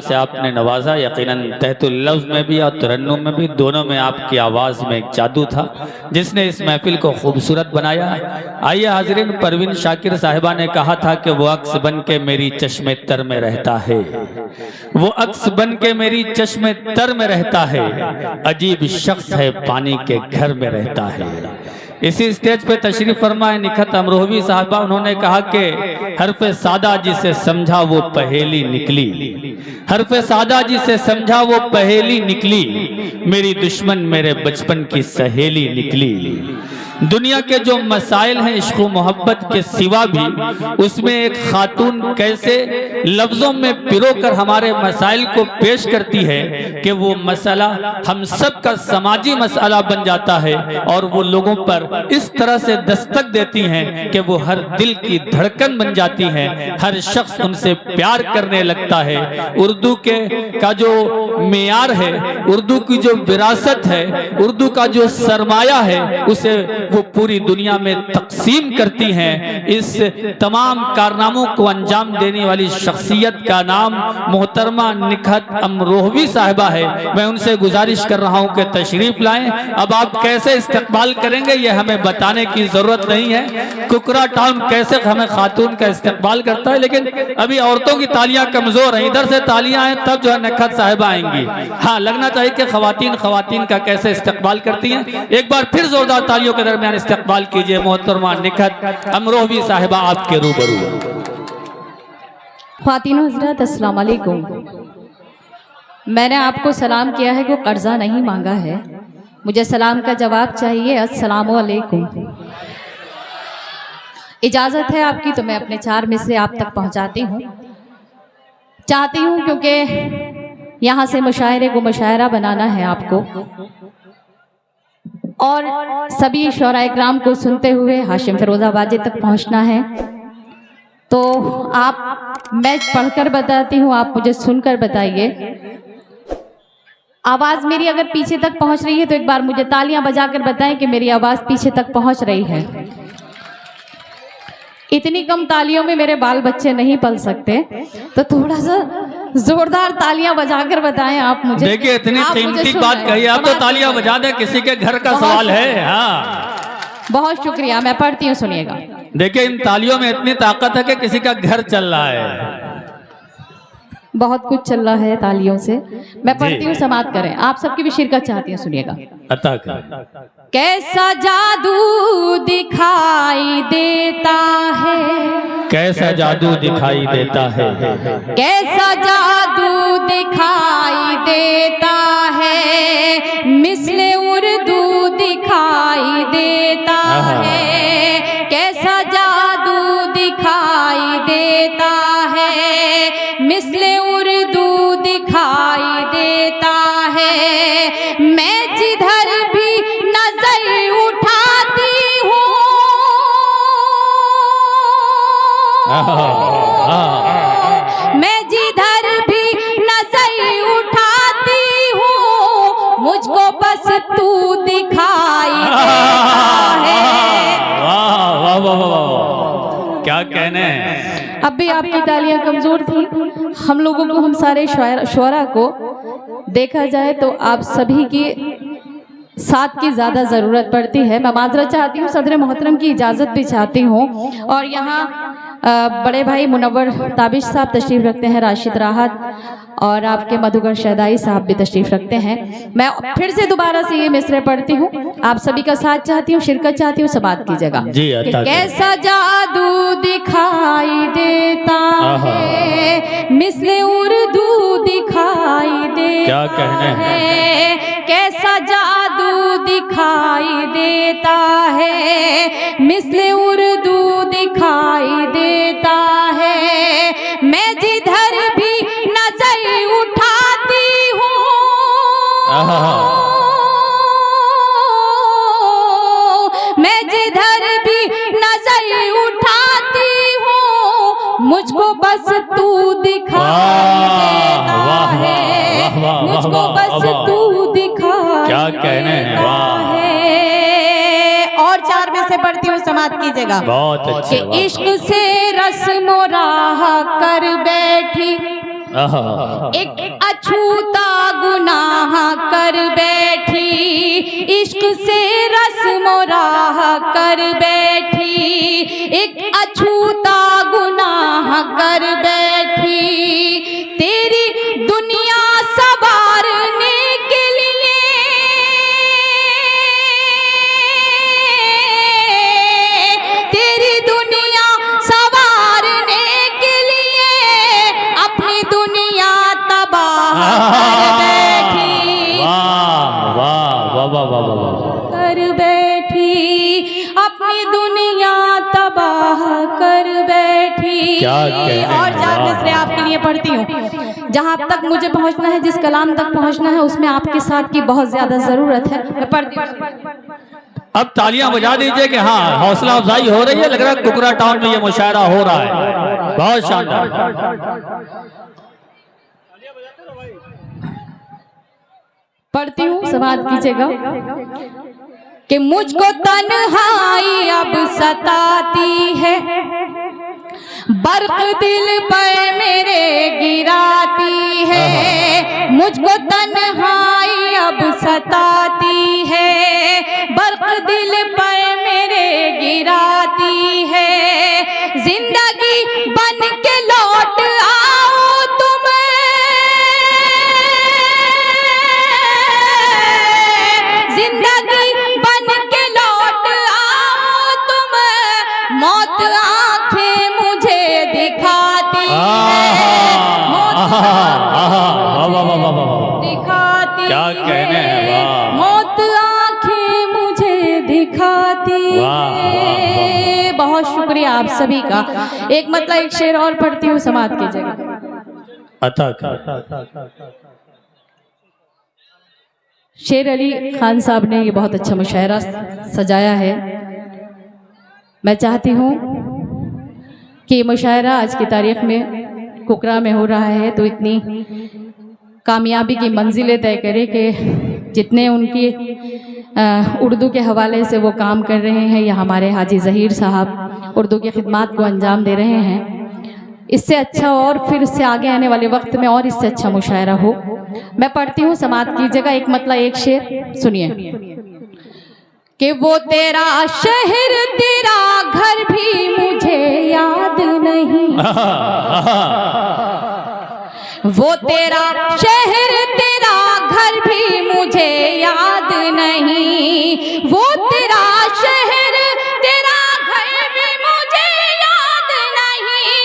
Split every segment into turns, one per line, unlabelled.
से आपने नवाजा। यकीनन तहतुल लफ्ज़ में भी और तरन्नुम में भी, दोनों में आपकी आवाज़ में एक जादू था जिसने इस महफिल को खूबसूरत बनाया। आइए हाज़रीन, परवीन शाकिर साहिबा ने कहा था कि वो अक्स बन के मेरी चश्मे तर में रहता है, वो अक्स बन के मेरी चश्मे तर में रहता है, अजीब शख्स है पानी के घर में रहता है। इसी स्टेज पे तशरीफ फरमाए निखत अमरोहवी साहबा, उन्होंने कहा कि हरफ़े सादा जिसे समझा वो पहेली निकली, हरफ़े सादा जिसे समझा वो पहेली निकली, मेरी दुश्मन मेरे बचपन की सहेली निकली। दुनिया के जो मसाइल हैं इश्क़ व मोहब्बत के सिवा भी, उसमें एक खातून कैसे लफ्ज़ों में पिरोकर हमारे मसाइल को पेश करती है कि वो मसला हम सब का समाजी मसला बन जाता है और वो लोगों पर इस तरह से दस्तक देती हैं कि वो हर दिल की धड़कन बन जाती हैं, हर शख्स उनसे प्यार करने लगता है। उर्दू का जो मेयार है, उर्दू की जो विरासत है, उर्दू का जो सरमाया है, उसे वो पूरी दुनिया में तकसीम करती हैं। इस तमाम कारनामों को अंजाम देने वाली शख्सियत का नाम मोहतरमा निखत अमरोहवी साहिबा है। मैं उनसे गुजारिश कर रहा हूं कि तशरीफ लाएं। अब आप कैसे इस्तकबाल करेंगे ये हमें बताने की जरूरत नहीं है। कुकरा टाउन कैसे हमें खातून का इस्तकबाल करता है, लेकिन अभी औरतों की तालियां कमजोर हैं, इधर से तालियां हैं तब जो है निखत साहिबा आएंगी। हाँ, लगना चाहिए कि खवातीन का कैसे इस्तकबाल करती हैं। एक बार फिर जोरदार तालियों के दरमियान इस्तकबाल कीजिए मोहतरमा निखत अमरोहवी साहिबा आपके रूबरू।
ख्वातीन हज़रात अस्सलाम वालेकुम। मैंने आपको सलाम किया है, कोई कर्जा नहीं मांगा है, मुझे सलाम का जवाब चाहिए। अस्सलाम वालेकुम। इजाज़त है आपकी तो मैं अपने 4 मिसरे आप तक पहुंचाती हूँ, चाहती हूँ, क्योंकि यहाँ से मुशायरे को मुशायरा बनाना है आपको और सभी शोरा इकराम को सुनते हुए हाशिम फिरोजाबादी तक पहुँचना है। तो आप, मैं पढ़कर बताती हूँ, आप मुझे सुनकर बताइए। आवाज़ मेरी अगर पीछे तक पहुँच रही है तो एक बार मुझे तालियां बजाकर बताएं कि मेरी आवाज़ पीछे तक पहुँच रही है। इतनी कम तालियों में मेरे बाल बच्चे नहीं पल सकते, तो थोड़ा सा जोरदार तालियां बजाकर बताएं आप मुझे।
देखिए, इतनी कीमती बात कही आप तो तालियां बजा दें, किसी के घर का सवाल है। हाँ,
बहुत शुक्रिया, मैं पढ़ती हूँ, सुनिएगा।
देखिए, इन तालियों में इतनी ताकत है कि किसी का घर चल रहा है।
बहुत कुछ चल रहा है तालियों से। मैं पढ़ती हूँ, समाप्त करें। आप सबकी भी शिरकत चाहती हूँ, सुनिएगा।
अता कर।
कैसा जादू दिखाई देता है,
कैसा जादू दिखाई देता है,
कैसा जादू दिखाई देता है, मिसले उर्दू दिखाई देता है, कैसा जादू दिखाई देता है, मिसले उर्दू दिखाई देता है। मैं जिधर भी नजर उठाती हूँ, मैं जिधर भी नजर उठाती हूँ, मुझको बस तू दिखाई देता है।
वाह वाह वाह वाह, क्या कहने हैं।
अब भी आपकी तालियां कमजोर थी। हम लोगों को, हम सारे शोरा को देखा जाए तो आप सभी की साथ की ज़्यादा ज़रूरत पड़ती है। मैं माजरत चाहती हूँ, सदर मोहतरम की इजाज़त भी चाहती हूँ। और यहाँ बड़े भाई मुनव्वर ताबिश साहब तशरीफ़ रखते हैं, राशिद राहत और आपके मधुकर शहदाई साहब भी तशरीफ़ रखते हैं। मैं फिर से दोबारा से ये मिसरे पढ़ती हूँ, आप सभी का साथ चाहती हूँ, शिरकत चाहती हूँ, समात कीजिएगा। कैसा जादू दिखाई देता है, मिसले उर्दू दिखाई देता है, कैसा जादू दिखाई देता है, मिसले उर्दू दिखाई देता है। मैं जिधर भी नजर उठाती हूँ, मैं जिधर भी नजर उठाती हूँ, मुझको बस तू दिखाई देता है, मुझको बस तू दिखाई
क्या कहने हैं। वाह,
और 4 में से पढ़ती हूँ, समाप्त कीजिएगा।
बहुत अच्छे।
इश्क से रस्म राह कर बैठी एक अछूता गुनाह कर बैठी, इश्क से रस्म राह कर बैठी, एक अछूता गुनाह कर बैठी, तेरी दुनिया सवारने के लिए, तेरी दुनिया सवारने के लिए अपनी दुनिया तबाह कर बैठी।
वाह वाह वाह वाह वाह वाह
कर बैठी, अपनी दुनिया तबाह कर बैठी।
क्या कहने
और
हैं,
चार
वाह।
मिसरे आपके लिए पढ़ती हूँ। जहाँ तक मुझे पहुँचना है, जिस कलाम तक पहुँचना है, उसमें आपके साथ की बहुत ज्यादा जरूरत है। मैं पढ़ती हूँ।
अब तालियां बजा दीजिए कि हाँ हौसला अफजाई हो रही है। लग रहा है कुकरा टाउन में ये मुशायरा हो रहा है। बहुत शानदार।
पढ़ती हूँ, समाप्त कीजिएगा। कि मुझको तन्हाई अब सताती है, बर्क दिल पर मेरे गिराती है। मुझको तन्हाई अब सताती है, बर्क दिल पर मेरे गिराती है। जिंदगी बन के लौट आओ तुम, जिंदगी बन के लौट आओ तुम, मौत आंखें मुझे दिखाती है, मौत दिखाती
क्या कहने हैं,
है,
वाह।
मौत आंखें मुझे दिखाती
वाह,
है। बहुत शुक्रिया आप सभी का। एक मतलब एक शेर और पढ़ती हूँ, समाप्त कीजिएगा। शेर अली खान साहब ने ये बहुत अच्छा मुशायरा सजाया है। मैं चाहती हूँ कि ये मुशायरा आज की तारीख में कुकरा में हो रहा है तो इतनी कामयाबी की मंजिलें तय करे कि जितने उनकी उर्दू के हवाले से वो काम कर रहे हैं, या हमारे हाजी ज़हीर साहब उर्दू की खिदमात को अंजाम दे रहे हैं, इससे अच्छा और फिर इससे आगे आने वाले वक्त में और इससे अच्छा मुशायरा हो। मैं पढ़ती हूँ, समाप्त कीजिएगा। एक मतलब एक शेर सुनिए। कि वो तेरा शहर तेरा घर भी मुझे याद नहीं, वो तेरा शहर तेरा घर भी मुझे याद नहीं, वो तेरा शहर तेरा घर भी मुझे याद नहीं।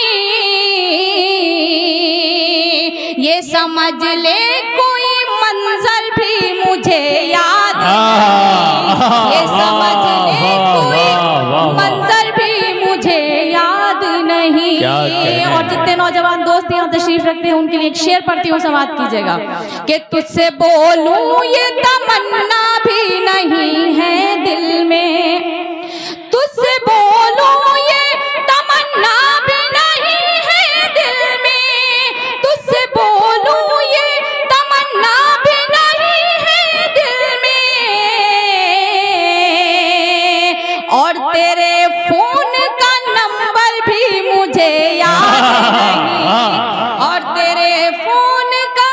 ये समझ ले कोई मंजर भी मुझे याद नहीं, ये समझ ले कोई मंजर भी मुझे याद नहीं। और जितने नौजवान दोस्त यहाँ तशरीफ रखते हैं उनके लिए एक शेर पढ़ती हूँ, समाप्त कीजिएगा। कि तुझसे बोलूं ये तमन्ना भी नहीं है दिल में, तुझसे बोलूं ये तमन्ना भी नहीं है दिल में, तुझसे बोलूं ये तमन्ना भी नहीं है दिल में। और तेरे फोन का नंबर भी मुझे याद नहीं, और तेरे फोन का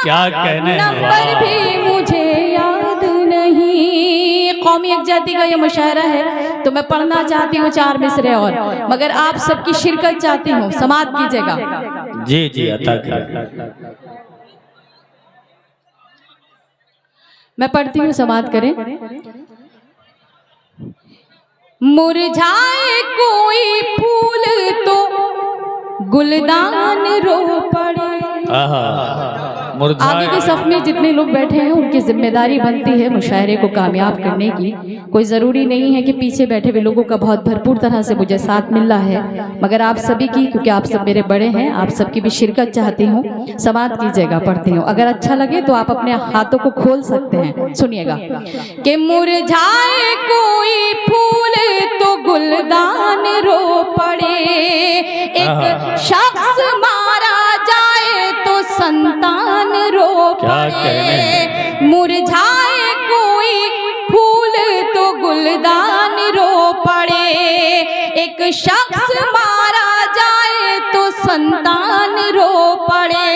नंबर भी मुझे याद नहीं। कौमी यकजहती का ये मुशायरा है तो मैं पढ़ना चाहती हूँ 4 मिसरे और, मगर आप सबकी शिरकत चाहती हूँ। समाप्त कीजिएगा।
जी जी अता कर।
मैं पढ़ती हूँ, समाप्त करें। मुरझाए कोई फूल तो गुलदान रो पड़े। आगे के सफ में जितने लोग बैठे हैं उनकी जिम्मेदारी बनती है मुशायरे को कामयाब करने की। कोई ज़रूरी नहीं है कि पीछे बैठे हुए लोगों का बहुत भरपूर तरह से मुझे साथ मिल रहा है, मगर आप सभी की, क्योंकि आप सब मेरे बड़े हैं, आप सबकी भी शिरकत चाहती हूँ। समाप्त कीजिएगा, पढ़ती हूँ। अगर अच्छा लगे तो आप अपने हाथों को खोल सकते हैं। सुनिएगा। कि मुरझाए कोई फूल तो गुलदान रो पड़े, एक शख्स मारा जाए तो संतान रो पड़े। मुरझाए कोई फूल तो गुलदान रो पड़े, एक शख्स मारा जाए तो संतान रो पड़े।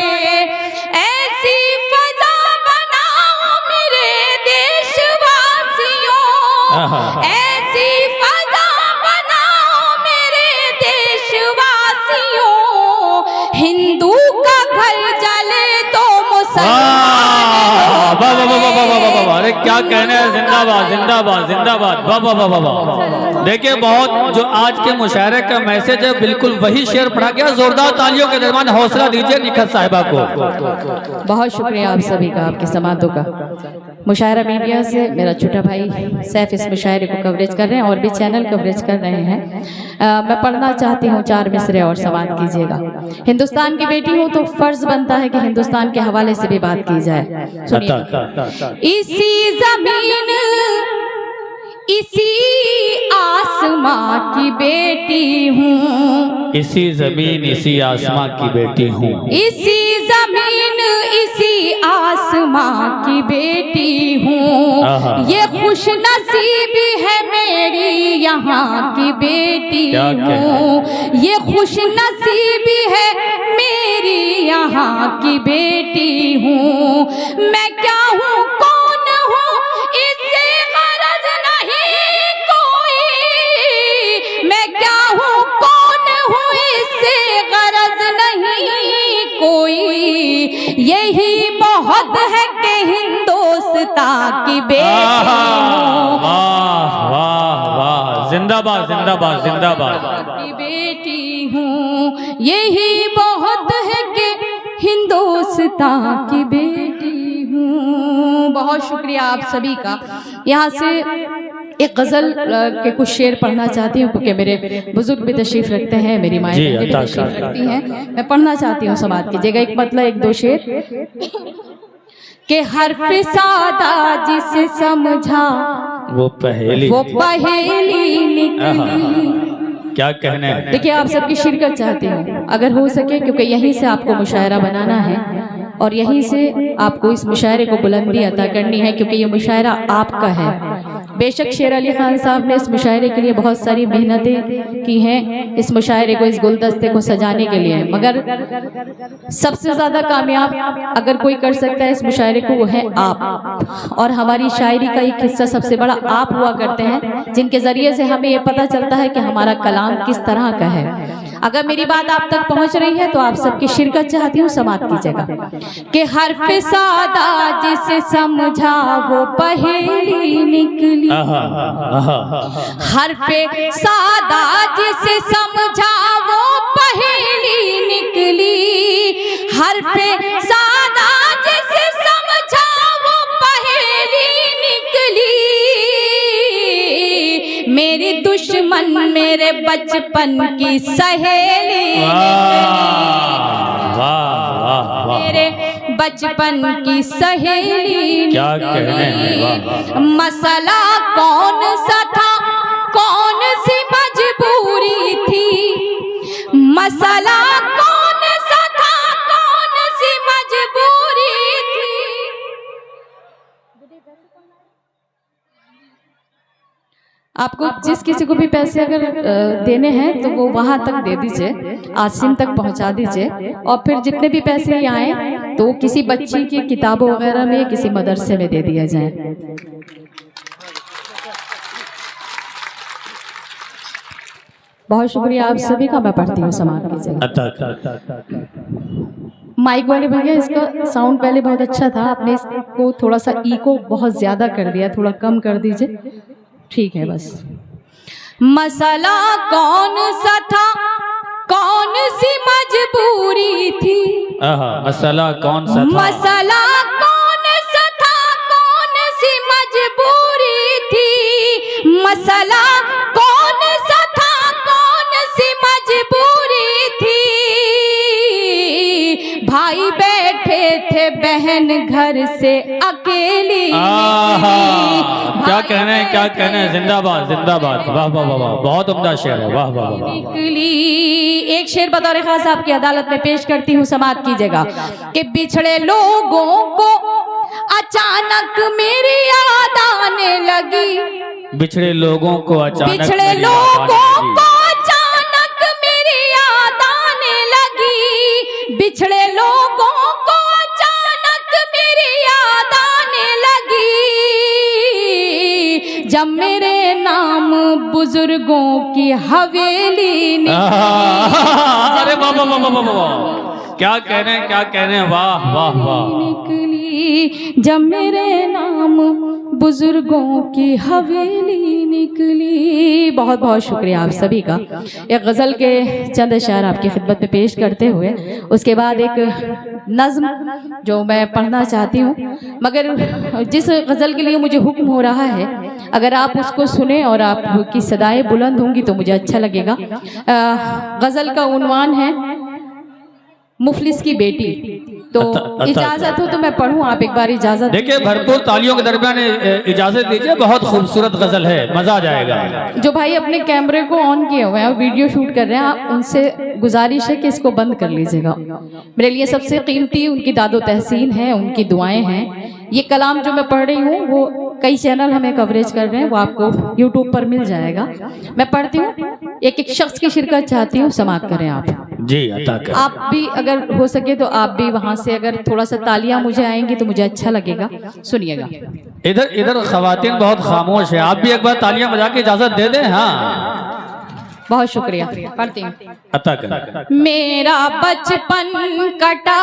ऐसी फजा बनाओ मेरे देशवासियों, हिंदू का घर जले तो मुसलमान।
अरे क्या कहने हैं, जिंदाबाद जिंदाबाद जिंदाबाद, वाह वाह वाह वाह। देखिए बहुत जो आज के मुशायरे का मैसेज है बिल्कुल वही शेर पढ़ा गया। जोरदार तालियों के दरमियान हौसला दीजिए निखत साहिबा को।
बहुत शुक्रिया आप सभी का, आपकी समातों का। मुशायरा मीडिया से मेरा छोटा भाई सैफ इस मुशायरे को कवरेज कर रहे हैं और भी चैनल कवरेज कर रहे हैं। मैं पढ़ना चाहती हूँ 4 मिसरे और समात कीजिएगा। हिंदुस्तान की बेटी हूँ तो फर्ज बनता है कि हिंदुस्तान के हवाले से भी बात की जाए। सुनिए। इसी जमीन इसी आसमां की बेटी हूँ,
इसी जमीन इसी आसमां की बेटी हूँ,
इसी जमीन इसी आसमां की बेटी हूँ। ये खुश नसीबी है मेरी यहाँ की बेटी हूँ, ये खुश नसीबी है मेरी यहाँ की बेटी हूँ। मैं क्या हूँ कौन हूँ इससे गरज नहीं कोई, मैं क्या हूँ कौन हूँ इससे गरज नहीं कोई। यही बहुत है कि हिंदुस्तान की बेटी हूँ,
वाह वाह वाह, जिंदाबाद जिंदाबाद जिंदाबाद
की बेटी हूँ। यही बहुत है कि हिंदुस्तान की बेटी हूँ। बहुत शुक्रिया आप सभी का। यहाँ से एक गज़ल के कुछ शेर पढ़ना चाहती हूँ क्योंकि मेरे बुजुर्ग भी तशरीफ रखते हैं, मेरी माएँ भी तशरीफ रखती हैं। मैं पढ़ना चाहती हूँ, समात कीजिएगा। एक मतलब 1-2 शेर के हर्फ सादा जिसे समझा
वो पहेली
निकली।
क्या कहने हैं।
देखिए आप सबकी शिरकत चाहती हूँ अगर हो सके, क्योंकि यहीं से आपको मुशायरा बनाना है और यहीं से आपको इस मुशायरे को बुलंदी अता करनी है, क्योंकि ये मुशायरा आपका है। बेशक शेर अली खान साहब ने इस मुशायरे के लिए बहुत सारी मेहनतें की हैं, इस मुशायरे को, इस गुलदस्ते को सजाने के लिए, मगर सबसे ज़्यादा कामयाब अगर कोई कर सकता है इस मुशायरे को वो है आप। और हमारी शायरी का एक हिस्सा सबसे बड़ा आप हुआ करते हैं, जिनके ज़रिए से हमें ये पता चलता है कि हमारा कलाम किस तरह का है। अगर मेरी बात आप तक पहुँच रही है तो आप सबकी शिरकत चाहती हूँ, समात कीजिएगा। कि हर्फ सादा जिसे समझा वो पहेली निकली, हर्फ सादा जिसे समझा वो पहेली निकली, हर्फ सादा जिसे समझा वो पहेली निकली। मेरी दुश्मन मेरे बचपन की सहेली, मेरे बचपन की सहेली।
क्या कहने हैं।
मसला कौन सा था, कौन सी मजबूरी थी, मसला कौन सा था, कौन सी मजबूरी थी। आपको जिस किसी को भी पैसे अगर देने हैं तो वो वहां तक दे दीजिए, आसिम तक पहुंचा दीजिए, और फिर जितने भी पैसे आए तो किसी बच्ची की किताबों वगैरह में किसी मदरसे में दे दिया जाए। बहुत शुक्रिया आप सभी का। मैं पढ़ती हूँ, समाप्त कीजिए। माइक वाले भैया, इसका साउंड पहले बहुत अच्छा था, आपने इसको थोड़ा सा इको बहुत ज्यादा कर दिया, थोड़ा कम कर दीजिए। ठीक है बस। मसला कौन सा था, कौन सी मजबूरी थी,
मसला कौन सा था,
मसला कौन सा था, कौन सी मजबूरी थी, मसला कौन सा था, कौन सी मजबूरी थी। भाई बैठे थे बहन घर से अकेली।
क्या कहना है, क्या कहना है। जिंदाबाद जिंदाबाद, वाह वाह वाह, बहुत उम्दा शेर है, वाह वाह वाह।
एक शेर बतौर खास आपकी अदालत में पेश करती हूँ, समाप्त कीजिएगा। कि बिछड़े लोगों को अचानक मेरी याद आने लगी,
बिछड़े लोगों को अचानक,
बिछड़े लोगों को अचानक मेरी याद आने लगी, बिछड़े लोगों को अचानक मेरी याद आने लगी। जब मेरे नाम बुजुर्गों की हवेली
अरे वाह वाह वाह वाह वाह, क्या कह रहे हैं, क्या कह रहे हैं, वाह वाह वाह।
निकली जब मेरे नाम बुजुर्गों की हवेली निकली। बहुत बहुत शुक्रिया आप सभी का। एक गज़ल के चंद अशार आपकी खिदमत में पेश करते हुए उसके बाद एक नज़्म जो मैं पढ़ना चाहती हूँ, मगर जिस गज़ल के लिए मुझे हुक्म हो रहा है अगर आप उसको सुने और आपकी सदाएं बुलंद होंगी तो मुझे अच्छा लगेगा। गज़ल का उन्वान है मुफलिस की बेटी। तो इजाजत हो तो मैं पढ़ूं, आप एक बार इजाजत
देखिए, भरपूर तालियों के दरमियान इजाजत दीजिए, बहुत खूबसूरत गजल है, मजा आ जाएगा।
जो भाई अपने कैमरे को ऑन किए हुए हैं और वीडियो शूट कर रहे हैं, आप उनसे गुजारिश है कि इसको बंद कर लीजिएगा। मेरे लिए सबसे कीमती उनकी दादो तहसीन है, उनकी दुआएं हैं। ये कलाम जो मैं पढ़ रही हूँ वो कई चैनल हमें कवरेज कर रहे हैं, वो आपको यूट्यूब पर मिल जाएगा। मैं पढ़ती हूँ, एक एक शख्स की शिरकत चाहती हूँ, समाप्त करें आप
जी, अता कर।
आप भी अगर हो सके तो आप भी वहां से अगर थोड़ा सा तालियां मुझे आएंगी तो मुझे अच्छा लगेगा। सुनिएगा।
इधर इधर खवातीन बहुत खामोश है, आप भी एक बार तालियां बजा के इजाजत दे दें। हाँ,
बहुत शुक्रिया। पढ़ती हूँ।
अता कर।
मेरा बचपन कटा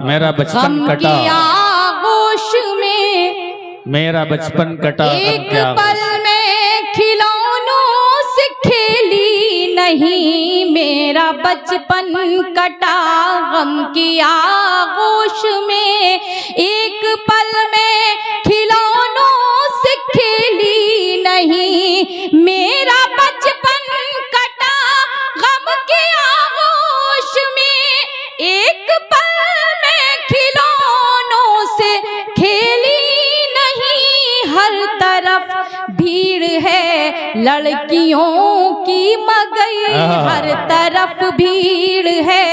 मेरा बचपन कटा,
आगोश में
मेरा बचपन कटा,
एक पल में खिलौनों से खेली नहीं। मेरा बचपन कटा गम की आगोश में, एक पल में खिलौनों से खेली नहीं। मेरा बचपन कटा गम की आगोश में, एक पल में खिलौनों से खेली नहीं। हर तरफ भीड़ है लड़कियों की मगई, हर तरफ भीड़ है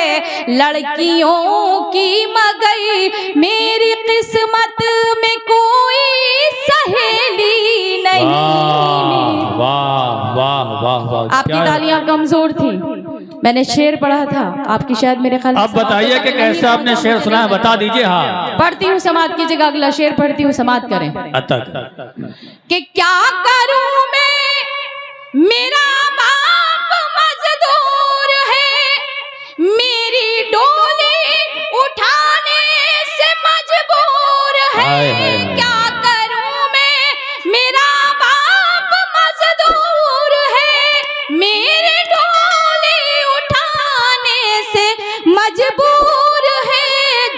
लड़कियों की मगई। मेरी किस्मत में कोई सहेली नहीं।
वाह वाह वाह वाह।
आपकी तालियां कमजोर थी, मैंने शेर पढ़ा था, आपकी शायद मेरे ख्याल।
अब बताइए कि कैसे आपने शेर सुना है, बता दीजिए। हाँ,
पढ़ती हूँ, समाप्त कीजिएगा। अगला शेर पढ़ती हूँ, समाप्त करें। कि क्या करूं मैं, मेरा बाप मजदूर है, मेरी डोली उठाने से मजबूर है। क्या करूं मैं, मेरा बाप मजदूर है, मेरी डोली उठाने से मजबूर है।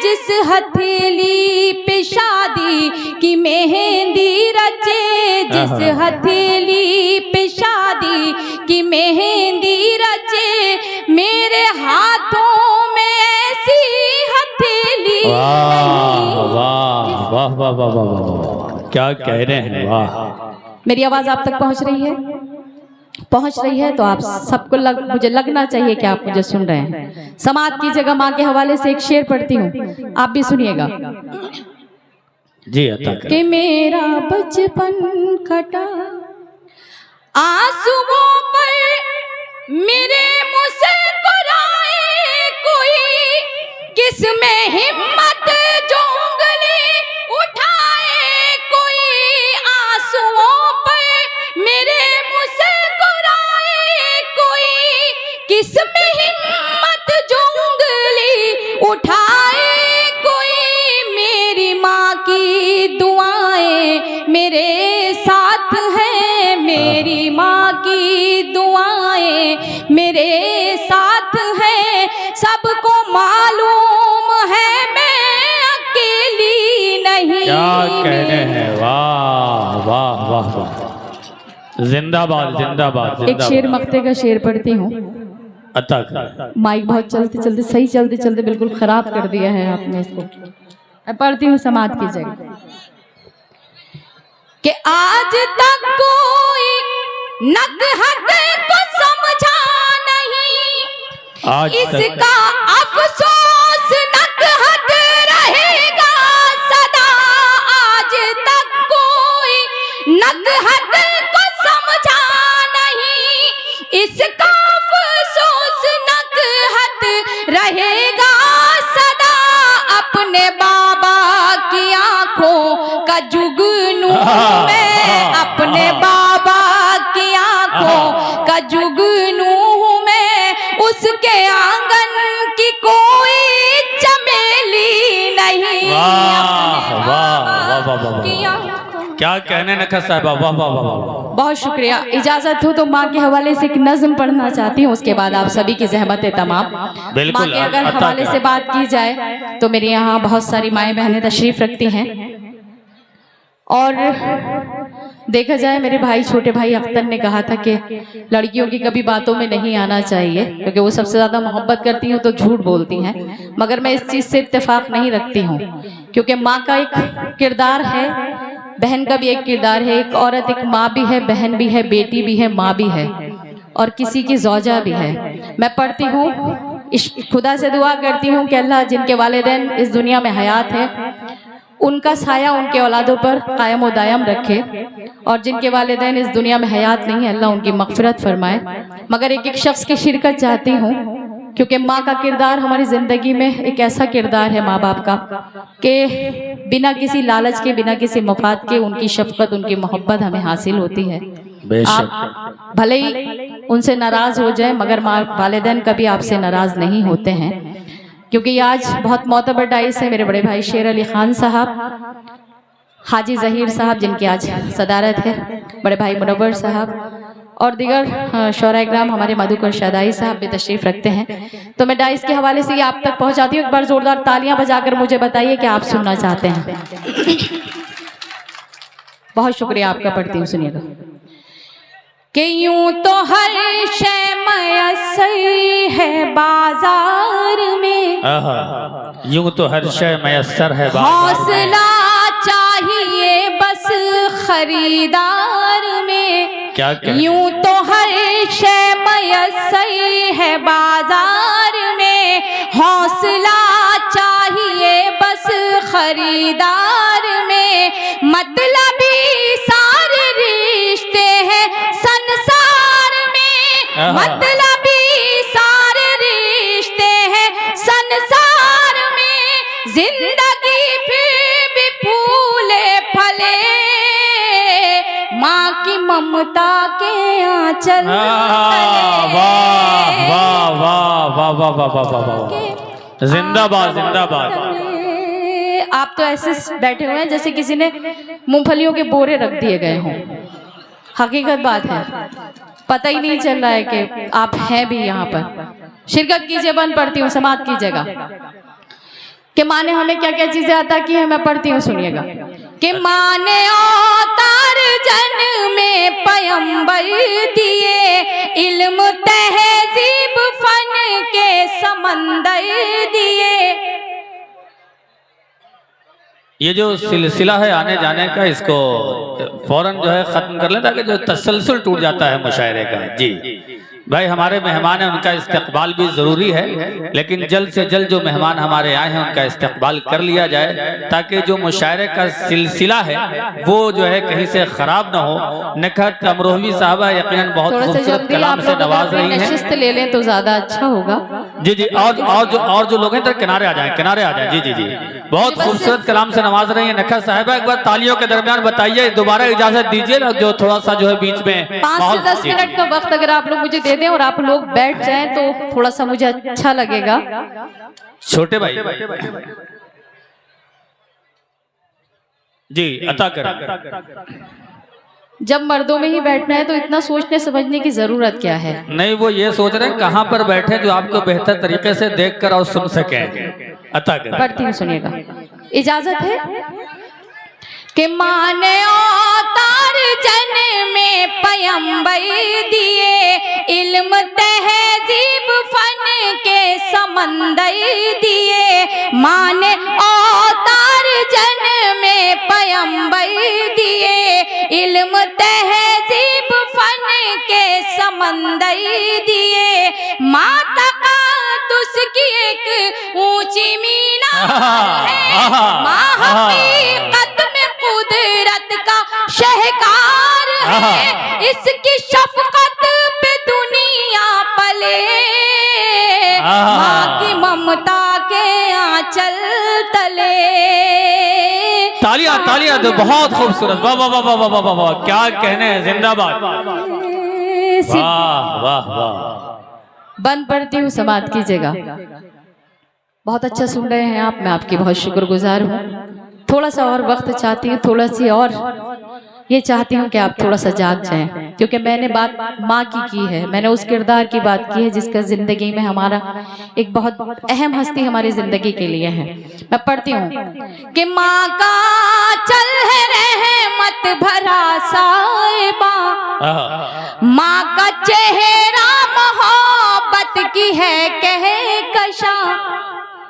जिस हथेली पे शादी की मेहंदी रचे, जिस हथेली पे शादी की मेहंदी रचे, मेरे हाथों में ऐसी हथेली नहीं।
वाह वाह वाह वाह वाह, क्या कह रहे हैं, वाह।
मेरी आवाज आप तक पहुंच रही है? पहुंच रही है तो आप सबको मुझे लगना चाहिए कि आप मुझे सुन रहे हैं। समाप्त कीजिएगा। माँ के हवाले से एक शेर पढ़ती हूँ, आप भी सुनिएगा।
जी, अता कर।
कि मेरा बचपन कटा आंसुओं पर मेरे मुस्कुराए कोई, किसमें हिम्मत जो उंगली उठाए कोई। आंसुओं पर मेरे मुस्कुराए कोई, किसमें हिम्मत जो उंगली उठाए कोई। मेरी माँ की दुआएं मेरे साथ हैं, मेरी माँ की दुआएं मेरे साथ हैं। सबको मालूम है मैं अकेली नहीं।
क्या कहने हैं, वाह वाह वाह वाह, जिंदाबाद जिंदाबाद।
एक शेर मक्ते का शेर पढ़ती हूँ।
अता कर।
माइक बहुत चलते चलते सही चलते चलते बिल्कुल खराब कर दिया है आपने इसको। मैं पढ़ती हूँ, समाप्त कीजिएगा। कि आज तक कोई नकहत को समझा नहीं, इसका अफसोस नकहत रहेगा सदा। आज तक कोई नकहत को समझा नहीं, इसका अफसोस नकहत रहेगा सदा। अपने बाबा की आंखों का जुगनू मैं
वाह वाह वाह वाह वाह
किया।
क्या कहने नखा साहिबा, वाह वाह वाह वाह।
बहुत शुक्रिया। इजाजत हो तो माँ के हवाले से एक नज्म पढ़ना चाहती हूँ, उसके बाद आप सभी की जहमत है तमाम।
बिल्कुल,
माँ के अगर
अता
हवाले
करें।
से बात की जाए तो मेरे यहाँ बहुत सारी माएँ बहनें तशरीफ रखती हैं, और देखा जाए मेरे भाई छोटे भाई अख्तर ने कहा था कि लड़कियों की कभी बातों में नहीं आना चाहिए क्योंकि वो सबसे ज्यादा मोहब्बत करती हूँ तो झूठ बोलती हैं, मगर मैं इस चीज से इत्तेफाक नहीं रखती हूँ क्योंकि माँ का एक किरदार है, बहन का भी एक किरदार है। एक औरत एक माँ भी है, बहन भी है, बेटी भी है, माँ भी है और किसी की ज़ौजा भी है। मैं पढ़ती हूँ, खुदा से दुआ करती हूँ कि अल्लाह जिनके वालिदैन इस दुनिया में हयात है उनका साया उनके औलादों पर कायम व दायम रखे, और जिनके वालिदैन इस दुनिया में हयात नहीं है अल्लाह उनकी मग़फ़िरत फरमाए। मगर एक शख्स की शिरकत चाहती हूँ क्योंकि माँ का किरदार हमारी ज़िंदगी में एक ऐसा किरदार है माँ बाप का कि बिना किसी लालच के, बिना किसी मफाद के उनकी शफ़क़त, उनकी मोहब्बत हमें हासिल होती है। आप भले ही उनसे नाराज़ हो जाए मगर माँ वालिदैन कभी आपसे नाराज़ नहीं होते हैं, क्योंकि आज बहुत मोतबर डाइस है मेरे बड़े भाई शेर अली खान साहब, हाजी ज़हीर साहब जिनकी आज सदारत है, बड़े भाई मुनव्वर साहब और दीगर शौरा-ए-किराम हमारे मधुकर शादाई साहब भी तशरीफ़ रखते हैं। तो मैं डाइस के हवाले से ये आप तक पहुंचाती हूँ। एक बार ज़ोरदार तालियां बजाकर मुझे बताइए कि आप सुनना चाहते हैं। बहुत शुक्रिया आपका, पढ़ती हूँ, सुनिएगा। कि यूं तो हर शय मयस्सर है बाजार में,
यूं तो हर शय मयस्सर है,
हौसला चाहिए बस खरीदार में।
क्या
यूं तो हर शय मयस्सर है बाजार में, हौसला चाहिए बस खरीदार में। मतलबी सारे रिश्ते हैं संसार में, मतलबी सारे रिश्ते हैं संसार में। जिंदगी फिर भी फूले फले माँ की ममता के आंचल तले।
वाह वाह वाह वाह वाह वाह वाह वाह वाह, जिंदाबाद जिंदाबाद।
आप तो ऐसे बैठे हुए हैं जैसे किसी ने मूंगफलियों के बोरे रख दिए गए हों। हकीकत बात है, पता ही नहीं चल रहा है कि आप हैं भी यहाँ पर। शिरकत कीजिए, बंद पढ़ती हूँ, समाप्त कीजिएगा। कि माँ ने हमें क्या क्या चीजें अता की है, मैं पढ़ती हूँ, सुनिएगा। कि माँ ने औतार जन में पैगंबर दिए, इल्म तहजीब फन के समंदर दिए।
ये जो सिलसिला है आने जाने का, इसको फौरन जो है खत्म कर लें ताकि जो तसलसल टूट जाता है मुशायरे का। जी भाई, हमारे मेहमान हैं, उनका इस्तकबाल भी ज़रूरी है, लेकिन जल्द से जल्द जो मेहमान हमारे आए हैं उनका इस्तकबाल कर लिया जाए ताकि जो मुशायरे का सिलसिला है वो जो है कहीं से ख़राब ना हो। नखत अमरोहवी साहबा यकीनन बहुत खूबसूरत कलाम से नवाज रही हैं।
नशिस्त ले लें तो ज़्यादा अच्छा होगा।
जी जी, और जो लोग हैं तो किनारे आ जाएं, किनारे आ जाएं। जी जी जी, बहुत खूबसूरत कलाम से नवाज रही है नखत साहिबा। एक बार तालियों के दरमियान बताइए, दोबारा इजाज़त दीजिए ना, जो थोड़ा सा जो है बीच में
5 से 10 मिनट का वक्त अगर आप लोग मुझे दे दें और आप लोग बैठ जाएं तो थोड़ा सा मुझे अच्छा लगेगा।
छोटे भाई जी अता करें।
जब मर्दों में ही बैठना है तो इतना सोचने समझने की जरूरत क्या है।
नहीं, वो ये सोच रहे हैं कहाँ पर बैठे जो आपको बेहतर तरीके से देखकर और सुन सके। अता करें,
पढ़ती हूँ, सुनिएगा। इजाजत है कि माँ ने औतार जन में पैगंबर दिए, इल्म तहजीब फन के समंदर दिए। माँ ने औतार जन में पैगंबर दिए, इल्म तहजीब फन के समंदर दिए। माँ तक़द्दुस की एक ऊंची मीनार है, माँ हकीकत में कुदरत का शहकार है। इसकी शफकत पे दुनिया पले, माँ की ममता के आंचल तले।
तालियां तालियां दो, बहुत खूबसूरत। वाह वाह वाह वाह वाह वाह वाह, क्या कहने हैं, जिंदाबाद। वाह वाह वाह।
बंद पढ़ती हूँ, समाप्त कीजिएगा। बहुत अच्छा सुन रहे हैं आप, मैं आपकी बहुत शुक्रगुजार हूँ। थोड़ा सा और वक्त चाहती हूँ, थोड़ा सी और ये चाहती हूँ कि आप थोड़ा सा जाग जाएं, क्योंकि मैंने बात माँ की है, मैंने उस किरदार की बात की है जिसका जिंदगी में हमारा एक बहुत अहम हस्ती हमारी जिंदगी के लिए है। मैं पढ़ती हूँ कि माँ का चल है रहमत भरा साहिबा, माँ का चेहरा मोहब्बत की है कह कशा।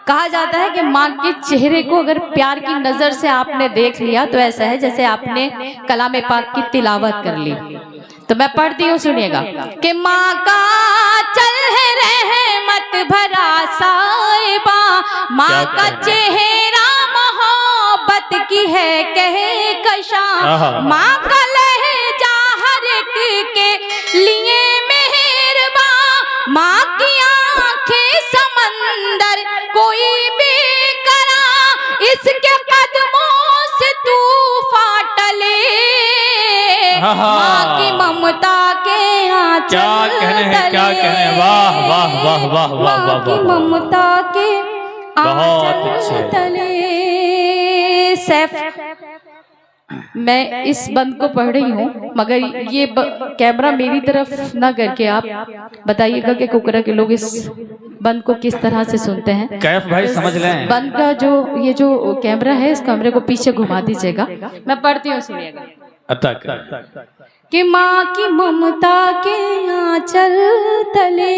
कहा जाता है कि माँ के चेहरे को अगर प्यार की नजर से आपने देख लिया तो ऐसा है जैसे आपने कलामे पाक की तिलावत कर ली। तो मैं पढ़ती हूँ, सुनिएगा कि माँ का चल है रहमत भरा साहिबा, माँ का चेहरा मोहब्बत की है कह कशा, माँ का लहजा हर एक के लिए मेहरबा, माँ की आंखें समंदर कोई भी करा, इसके कदमों से तूफान टले, माँ की ममता के आंचल
क्या कहने हैं, क्या कहने, वाह वाह वाह वाह वाह वाह,
की ममता के आंचल तले। सैफ, मैं इस बंद को पढ़ रही हूँ, मगर ये कैमरा मेरी तरफ ना करके आप बताइएगा कि कुकरा के लोग इस बंद को किस तरह से सुनते हैं।
कैफ भाई समझ लें,
बंद का जो ये जो कैमरा है इस कैमरे को पीछे घुमा दीजिएगा। मैं पढ़ती हूँ, सुनिएगा कि माँ की ममता के आंचल तले,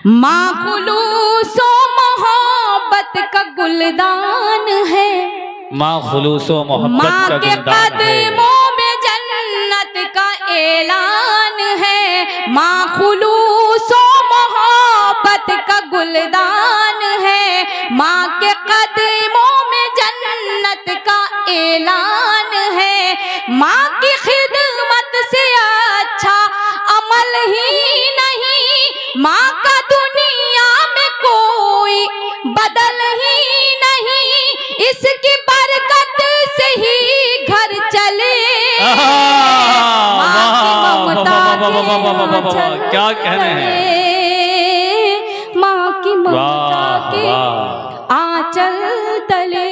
माँ खुलूसो मोहब्बत का गुलदान है,
माँ खुलूसो मोहब्बत का गुलदान है,
कदमों में जन्नत का ऐलान है, माँ खुलूसो मोहब्बत का गुलदान है, माँ के कदमों में जन्नत का ऐलान है, माँ की खिदमत से अच्छा अमल ही नहीं, माँ का दुनिया में कोई बदल ही नहीं, इसकी बरकत से ही घर चले, माँ की ममता के
क्या कहने हैं,
माँ की ममता के आंचल तले।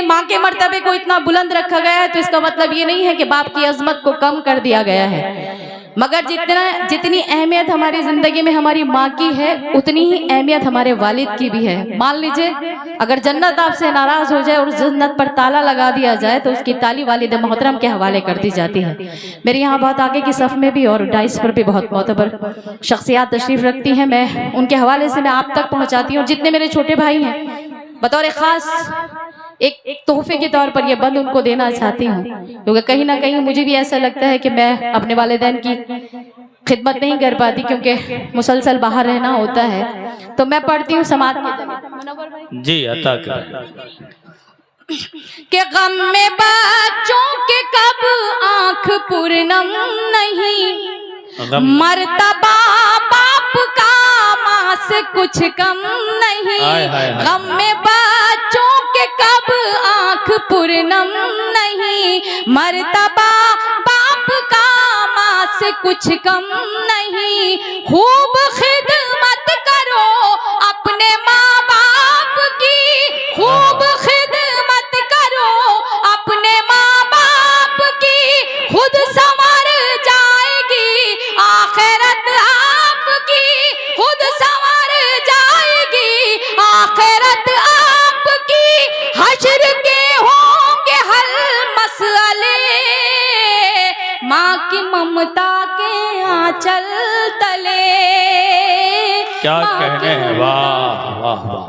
माँ के मर्तबे को इतना बुलंद रखा गया है तो इसका मतलब ये नहीं है कि बाप की अजमत को कम कर दिया गया है, मगर जितनी अहमियत हमारी जिंदगी में हमारी माँ की है उतनी ही अहमियत हमारे वालिद की भी है। मान लीजिए अगर जन्नत आपसे नाराज हो जाए और जन्नत पर ताला लगा दिया जाए तो उसकी ताली वालिद मोहतरम के हवाले कर दी जाती है। मेरे यहाँ बहुत आगे की सफ में भी और डाइस पर भी बहुत मोतबर शख्सियात तशरीफ रखती हैं, मैं उनके हवाले से मैं आप तक पहुँचाती हूँ। जितने मेरे छोटे भाई हैं बतौर खास एक तोहफे के तौर पर यह बंद उनको देना चाहती हूँ, क्योंकि कहीं ना कहीं मुझे भी ऐसा लगता है कि मैं अपने वालिदैन की खिदमत नहीं कर पाती क्योंकि मुसलसल बाहर रहना होता है। तो मैं पढ़ती हूँ समाज के
जी अता कर
के गम में बच्चों के कब आंख पूर्णम नहीं, मर्तबा बाप का माँ से कुछ कम नहीं, गम में बच्चों के कब आंख पूर्णम नहीं, मर्तबा बाप का माँ से कुछ कम नहीं, खूब खिदमत करो अपने माँ बाप की, खूब खिदमत करो अपने माँ बाप की, खुद संवर जाएगी आखिरत आपकी, खुद संवर जाएगी आखिरत आपकी, हश्र के होंगे हल मसले, माँ की ममता के आंचल तले।
क्या कहने हैं, वाह वाह वाह।